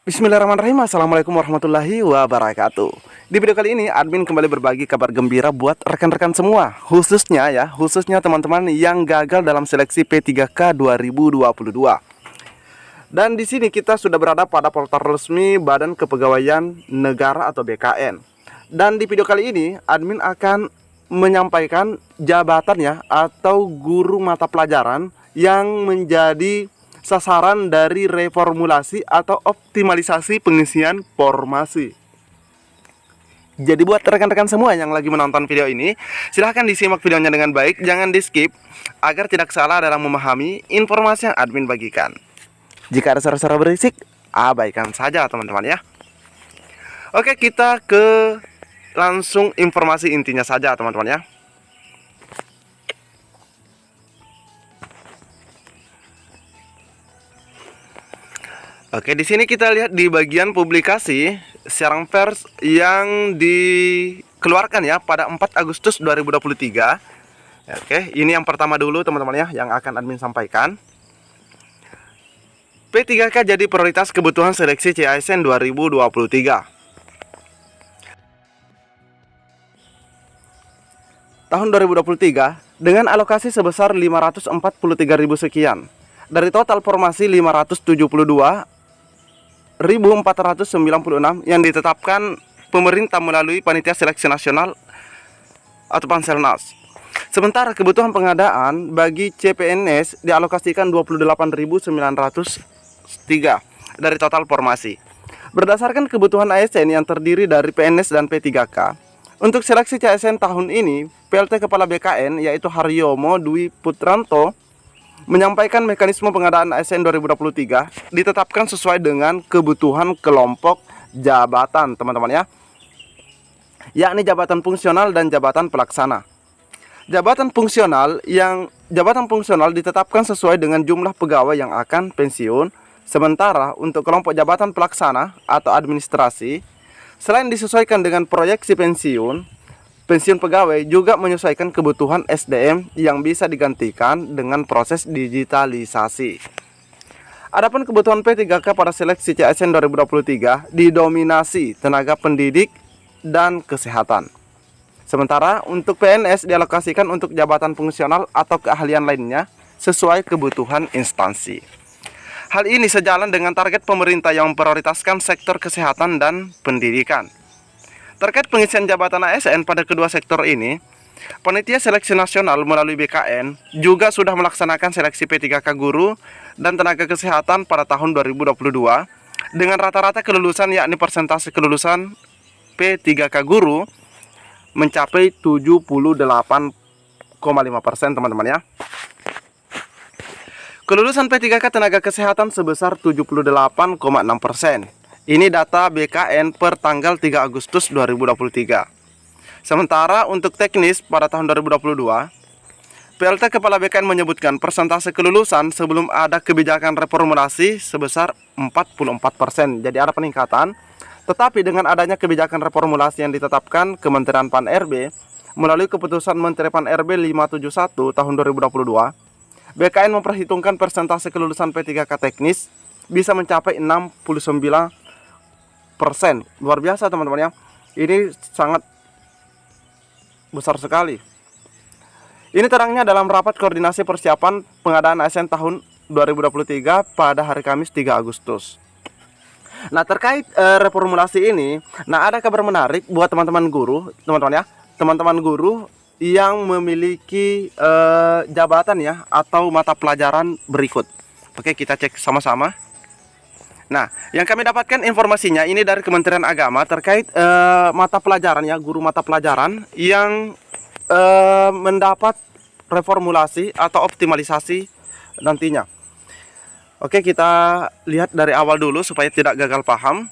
Bismillahirrahmanirrahim. Assalamualaikum warahmatullahi wabarakatuh. Di video kali ini admin kembali berbagi kabar gembira buat rekan-rekan semua, khususnya teman-teman yang gagal dalam seleksi P3K 2022. Dan di sini kita sudah berada pada portal resmi Badan Kepegawaian Negara atau BKN. Dan di video kali ini admin akan menyampaikan jabatannya atau guru mata pelajaran yang menjadi sasaran dari reformulasi atau optimalisasi pengisian formasi. Jadi buat rekan-rekan semua yang lagi menonton video ini, silahkan disimak videonya dengan baik, jangan di skip agar tidak salah dalam memahami informasi yang admin bagikan. Jika ada suara-suara berisik, abaikan saja teman-teman ya. Oke, kita ke langsung informasi intinya saja teman-teman ya. Oke, di sini kita lihat di bagian publikasi siaran pers yang dikeluarkan ya pada 4 Agustus 2023. Oke, ini yang pertama dulu teman-teman ya yang akan admin sampaikan. P3K jadi prioritas kebutuhan seleksi CASN 2023. Tahun 2023 dengan alokasi sebesar 543.000 sekian. Dari total formasi 572.496 yang ditetapkan pemerintah melalui Panitia Seleksi Nasional atau Panselnas. Sementara kebutuhan pengadaan bagi CPNS dialokasikan 28.903 dari total formasi. Berdasarkan kebutuhan ASN yang terdiri dari PNS dan P3K, untuk seleksi CASN tahun ini, PLT Kepala BKN yaitu Haryomo Dwi Putranto menyampaikan mekanisme pengadaan ASN 2023 ditetapkan sesuai dengan kebutuhan kelompok jabatan teman-teman ya, yakni jabatan fungsional dan jabatan pelaksana. Jabatan fungsional ditetapkan sesuai dengan jumlah pegawai yang akan pensiun, sementara untuk kelompok jabatan pelaksana atau administrasi, selain disesuaikan dengan proyeksi pensiun pegawai juga menyesuaikan kebutuhan SDM yang bisa digantikan dengan proses digitalisasi. Adapun kebutuhan P3K pada seleksi CASN 2023 didominasi tenaga pendidik dan kesehatan. Sementara untuk PNS dialokasikan untuk jabatan fungsional atau keahlian lainnya sesuai kebutuhan instansi. Hal ini sejalan dengan target pemerintah yang memprioritaskan sektor kesehatan dan pendidikan. Terkait pengisian jabatan ASN pada kedua sektor ini, Panitia Seleksi Nasional melalui BKN juga sudah melaksanakan seleksi P3K guru dan tenaga kesehatan pada tahun 2022 dengan rata-rata kelulusan yakni persentase kelulusan P3K guru mencapai 78,5% teman-teman ya. Kelulusan P3K tenaga kesehatan sebesar 78,6%. Ini data BKN per tanggal 3 Agustus 2023. Sementara untuk teknis pada tahun 2022, PLT Kepala BKN menyebutkan persentase kelulusan sebelum ada kebijakan reformulasi sebesar 44%. Jadi ada peningkatan. Tetapi dengan adanya kebijakan reformulasi yang ditetapkan Kementerian Pan-RB melalui keputusan Menteri Pan-RB 571 tahun 2022, BKN memperhitungkan persentase kelulusan P3K teknis bisa mencapai 69%. Luar biasa teman-teman ya. Ini sangat besar sekali. Ini terangnya dalam rapat koordinasi persiapan pengadaan ASN tahun 2023 pada hari Kamis 3 Agustus. Nah, terkait reformulasi ini, ada kabar menarik buat teman-teman guru, teman-teman ya. Teman-teman guru yang memiliki jabatan ya atau mata pelajaran berikut. Oke, kita cek sama-sama. Nah, yang kami dapatkan informasinya ini dari Kementerian Agama terkait mata pelajaran ya, guru mata pelajaran yang mendapat reformulasi atau optimalisasi nantinya. Oke, kita lihat dari awal dulu supaya tidak gagal paham.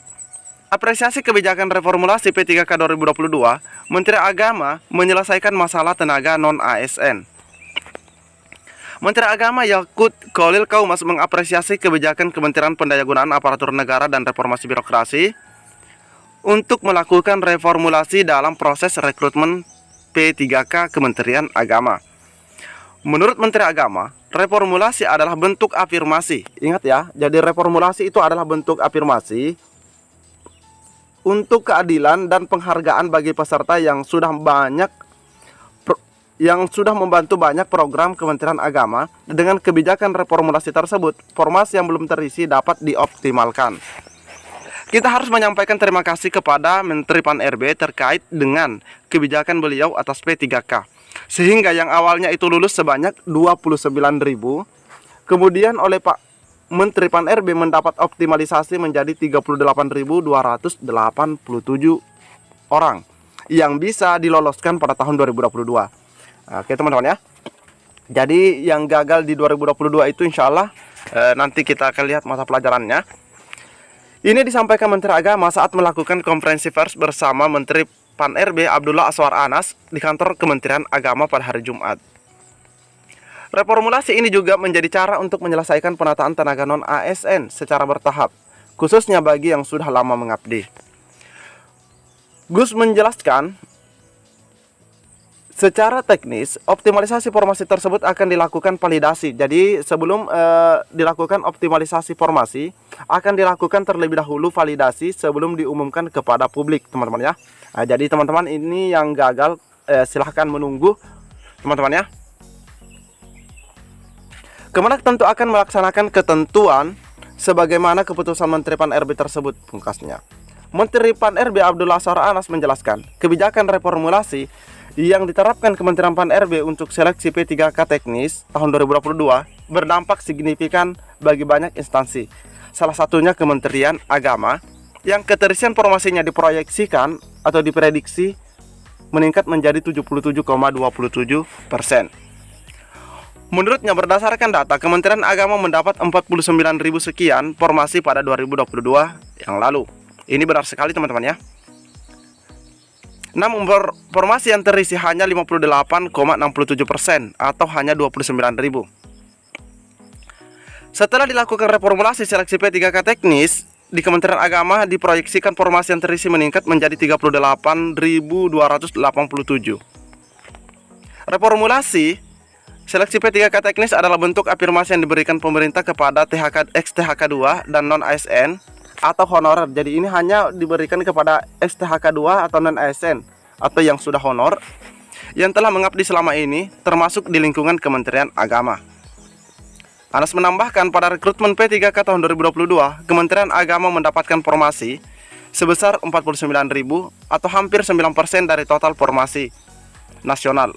Apresiasi kebijakan reformulasi P3K 2022, Menteri Agama menyelesaikan masalah tenaga non-ASN. Menteri Agama Yakut Khalil Kaumas mengapresiasi kebijakan Kementerian Pendayagunaan Aparatur Negara dan Reformasi Birokrasi untuk melakukan reformulasi dalam proses rekrutmen P3K Kementerian Agama. Menurut Menteri Agama, reformulasi adalah bentuk afirmasi. Ingat ya, jadi reformulasi itu adalah bentuk afirmasi untuk keadilan dan penghargaan bagi peserta yang sudah membantu banyak program Kementerian Agama. Dengan kebijakan reformulasi tersebut, formasi yang belum terisi dapat dioptimalkan. Kita harus menyampaikan terima kasih kepada Menteri Pan-RB terkait dengan kebijakan beliau atas P3K. Sehingga yang awalnya itu lulus sebanyak 29.000, kemudian oleh Pak Menteri Pan-RB mendapat optimalisasi menjadi 38.287 orang yang bisa diloloskan pada tahun 2022. Oke teman-teman ya. Jadi yang gagal di 2022 itu insya Allah nanti kita akan lihat mata pelajarannya. Ini disampaikan Menteri Agama saat melakukan konferensi pers bersama Menteri Pan-RB Abdullah Azwar Anas di kantor Kementerian Agama pada hari Jumat. Reformulasi ini juga menjadi cara untuk menyelesaikan penataan tenaga non-ASN secara bertahap, khususnya bagi yang sudah lama mengabdi. Gus menjelaskan, secara teknis, optimalisasi formasi tersebut akan dilakukan validasi. Jadi sebelum dilakukan optimalisasi formasi, akan dilakukan terlebih dahulu validasi sebelum diumumkan kepada publik, teman-teman ya. Nah, jadi teman-teman ini yang gagal, silahkan menunggu, teman-teman ya. Kemenak tentu akan melaksanakan ketentuan sebagaimana keputusan Menteri Pan-RB tersebut, pungkasnya. Menteri Pan-RB Abdullah Azwar Anas menjelaskan, kebijakan reformulasi yang diterapkan Kementerian Pan-RB untuk seleksi P3K teknis tahun 2022 berdampak signifikan bagi banyak instansi. Salah satunya Kementerian Agama yang keterisian formasinya diproyeksikan atau diprediksi meningkat menjadi 77,27%. Menurutnya, berdasarkan data, Kementerian Agama mendapat 49.000 sekian formasi pada 2022 yang lalu. Ini benar sekali teman-teman ya. Namun formasi yang terisi hanya 58,67% atau hanya 29.000. Setelah dilakukan reformulasi seleksi P3K teknis, di Kementerian Agama diproyeksikan formasi yang terisi meningkat menjadi 38.287. Reformulasi seleksi P3K teknis adalah bentuk afirmasi yang diberikan pemerintah kepada ex-THK2 dan non-ASN atau honorer. Jadi ini hanya diberikan kepada ex-THK2 atau non-ASN atau yang sudah honor yang telah mengabdi selama ini termasuk di lingkungan Kementerian Agama. Anas menambahkan, pada rekrutmen P3K tahun 2022, Kementerian Agama mendapatkan formasi sebesar 49.000 atau hampir 9% dari total formasi nasional.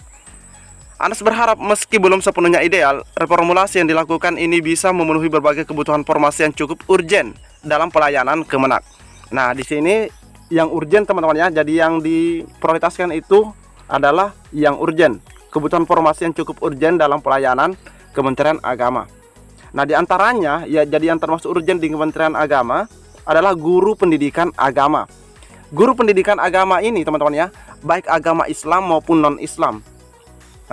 Anas berharap meski belum sepenuhnya ideal, reformulasi yang dilakukan ini bisa memenuhi berbagai kebutuhan formasi yang cukup urgen dalam pelayanan Kemenak. Nah, di sini yang urgen teman-teman ya. Jadi yang diprioritaskan itu adalah yang urgen, kebutuhan formasi yang cukup urgen dalam pelayanan Kementerian Agama. Nah, di antaranya ya, jadi yang termasuk urgen di Kementerian Agama adalah guru pendidikan agama. Guru pendidikan agama ini teman-teman ya, baik agama Islam maupun non-Islam.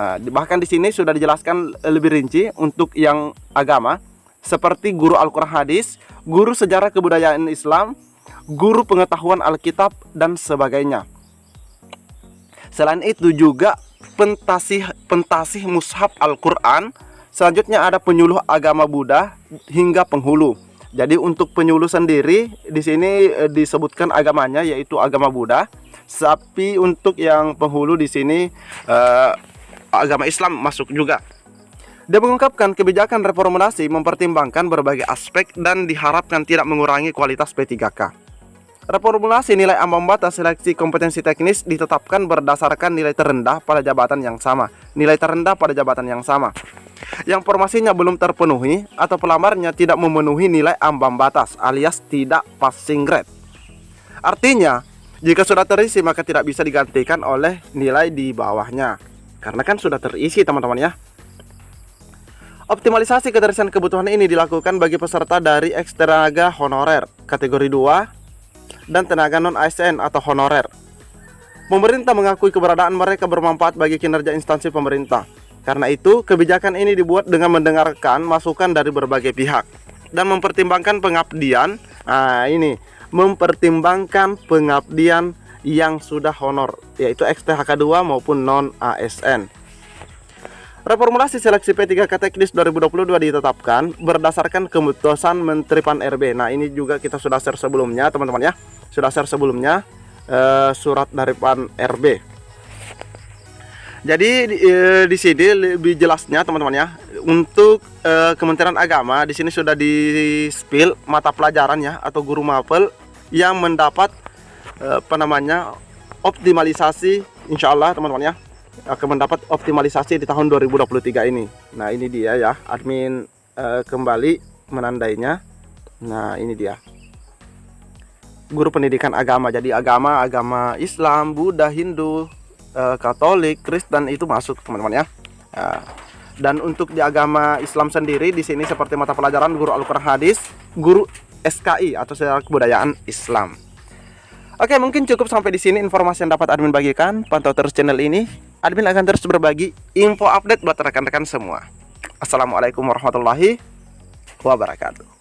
Nah, bahkan di sini sudah dijelaskan lebih rinci untuk yang agama, seperti guru Al-Quran Hadis, guru sejarah kebudayaan Islam, guru pengetahuan Alkitab, dan sebagainya. Selain itu juga pentasih mushaf Al-Quran. Selanjutnya ada penyuluh agama Buddha hingga penghulu. Jadi untuk penyuluh sendiri di sini disebutkan agamanya yaitu agama Buddha. Tapi untuk yang penghulu di sini agama Islam masuk juga. Dia mengungkapkan kebijakan reformulasi mempertimbangkan berbagai aspek dan diharapkan tidak mengurangi kualitas P3K. Reformulasi nilai ambang batas seleksi kompetensi teknis ditetapkan berdasarkan nilai terendah pada jabatan yang sama. Nilai terendah pada jabatan yang sama. Yang formasinya belum terpenuhi atau pelamarnya tidak memenuhi nilai ambang batas alias tidak passing grade. Artinya, jika sudah terisi maka tidak bisa digantikan oleh nilai di bawahnya. Karena kan sudah terisi teman-teman ya. Optimalisasi keterisian kebutuhan ini dilakukan bagi peserta dari ex-tenaga honorer kategori 2 dan tenaga non-ASN atau honorer. Pemerintah mengakui keberadaan mereka bermanfaat bagi kinerja instansi pemerintah. Karena itu, kebijakan ini dibuat dengan mendengarkan masukan dari berbagai pihak dan mempertimbangkan pengabdian. Mempertimbangkan pengabdian yang sudah honor, yaitu ex-THK2 maupun non-ASN. Reformulasi seleksi P3K Teknis 2022 ditetapkan berdasarkan keputusan Menteri Pan-RB. Nah, ini juga kita sudah share sebelumnya, teman-teman ya. Sudah share sebelumnya surat dari Pan-RB. Jadi di sini lebih jelasnya, teman-teman ya. Untuk Kementerian Agama di sini sudah di-spill mata pelajarannya atau guru mapel yang mendapat optimalisasi, insya Allah teman-teman ya, akan mendapat optimalisasi di tahun 2023 ini. Nah, ini dia ya, admin kembali menandainya. Nah, ini dia guru pendidikan agama. Jadi agama Islam, Buddha, Hindu, Katolik, Kristen itu masuk, teman-teman ya. Dan untuk di agama Islam sendiri di sini seperti mata pelajaran guru Al-Quran Hadis, guru SKI atau Sejarah Kebudayaan Islam. Oke, mungkin cukup sampai di sini informasi yang dapat admin bagikan. Pantau terus channel ini. Admin akan terus berbagi info update buat rekan-rekan semua. Assalamualaikum warahmatullahi wabarakatuh.